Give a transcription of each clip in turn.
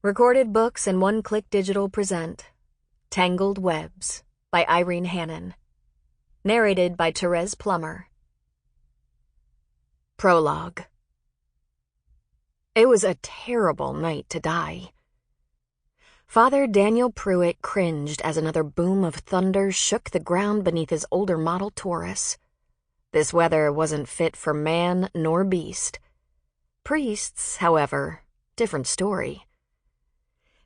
Recorded Books and One-Click Digital present Tangled Webs by Irene Hannon. Narrated by Thérèse Plummer. Prologue. It was a terrible night to die. Father Daniel Pruitt cringed as another boom of thunder shook the ground beneath his older model Taurus. This weather wasn't fit for man nor beast. Priests, however, different story.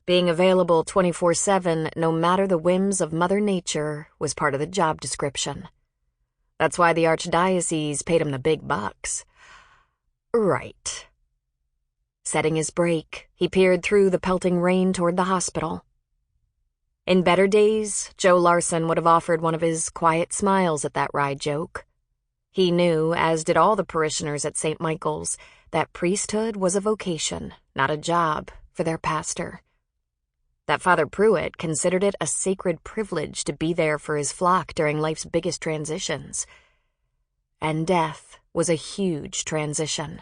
Being available 24/7, no matter the whims of Mother Nature, was part of the job description. That's why the archdiocese paid him the big bucks. Right. Setting his brake, he peered through the pelting rain toward the hospital. In better days, Joe Larson would have offered one of his quiet smiles at that wry joke. He knew, as did all the parishioners at St. Michael's, that priesthood was a vocation, not a job, for their pastor. That Father Pruitt considered it a sacred privilege to be there for his flock during life's biggest transitions. And death was a huge transition,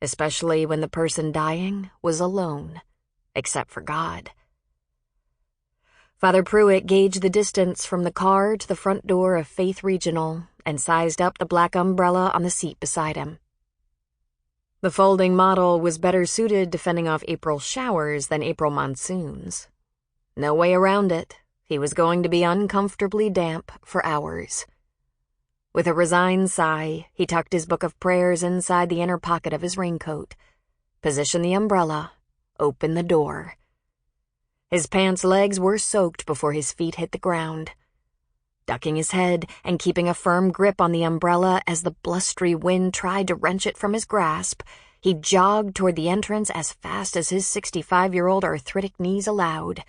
especially when the person dying was alone, except for God. Father Pruitt gauged the distance from the car to the front door of Faith Regional and sized up the black umbrella on the seat beside him. The folding model was better suited to fending off April showers than April monsoons. No way around it. He was going to be uncomfortably damp for hours. With a resigned sigh, he tucked his book of prayers inside the inner pocket of his raincoat, positioned the umbrella, opened the door. His pants legs were soaked before his feet hit the ground. Ducking his head and keeping a firm grip on the umbrella as the blustery wind tried to wrench it from his grasp, he jogged toward the entrance as fast as his 65-year-old arthritic knees allowed.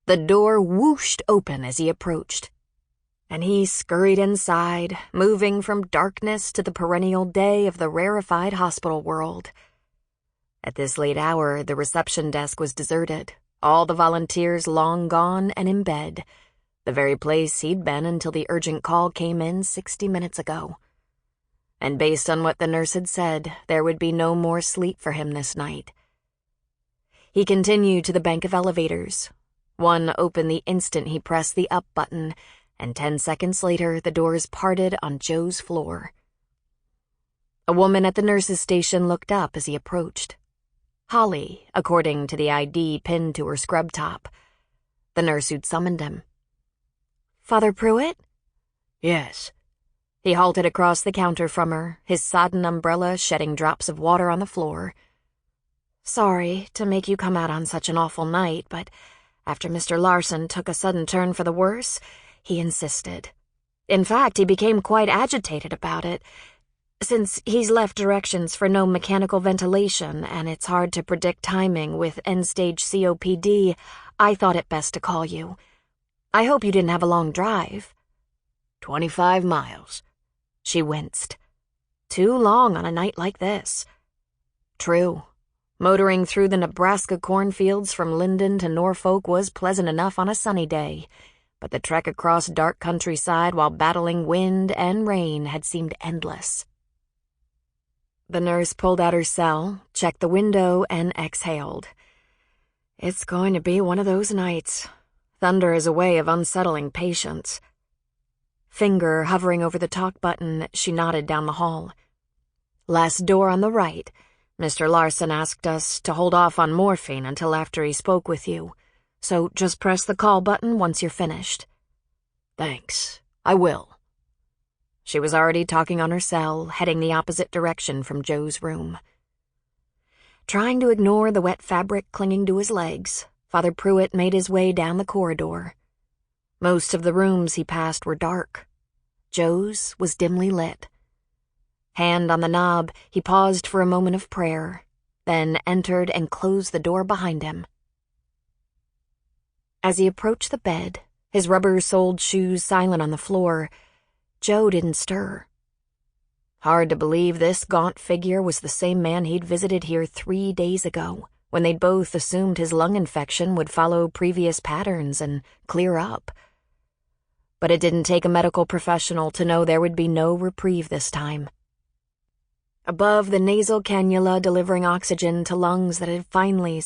The door whooshed open as he approached, and he scurried inside, moving from darkness to the perennial day of the rarefied hospital world. At this late hour, the reception desk was deserted, all the volunteers long gone and in bed, the very place he'd been until the urgent call came in 60 minutes ago. And based on what the nurse had said, there would be no more sleep for him this night. He continued to the bank of elevators. One opened the instant he pressed the up button, and 10 seconds later the doors parted on Joe's floor. A woman at the nurse's station looked up as he approached. Holly, according to the ID pinned to her scrub top. The nurse who'd summoned him. Father Pruitt? Yes. He halted across the counter from her, his sodden umbrella shedding drops of water on the floor. Sorry to make you come out on such an awful night, but after Mr. Larson took a sudden turn for the worse, he insisted. In fact, he became quite agitated about it. Since he's left directions for no mechanical ventilation and it's hard to predict timing with end-stage COPD, I thought it best to call you. I hope you didn't have a long drive. 25 miles. She winced. Too long on a night like this. True. Motoring through the Nebraska cornfields from Linden to Norfolk was pleasant enough on a sunny day, but the trek across dark countryside while battling wind and rain had seemed endless. The nurse pulled out her cell, checked the window, and exhaled. It's going to be one of those nights. Thunder is a way of unsettling patients. Finger hovering over the talk button, she nodded down the hall. Last door on the right. Mr. Larson asked us to hold off on morphine until after he spoke with you, so just press the call button once you're finished. Thanks. I will. She was already talking on her cell, heading the opposite direction from Joe's room. Trying to ignore the wet fabric clinging to his legs, Father Pruitt made his way down the corridor. Most of the rooms he passed were dark. Joe's was dimly lit. Hand on the knob, he paused for a moment of prayer, then entered and closed the door behind him. As he approached the bed, his rubber-soled shoes silent on the floor, Joe didn't stir. Hard to believe this gaunt figure was the same man he'd visited here 3 days ago, when they'd both assumed his lung infection would follow previous patterns and clear up. But it didn't take a medical professional to know there would be no reprieve this time. Above the nasal cannula delivering oxygen to lungs that had finally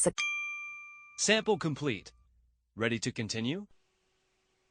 Sample complete. Ready to continue?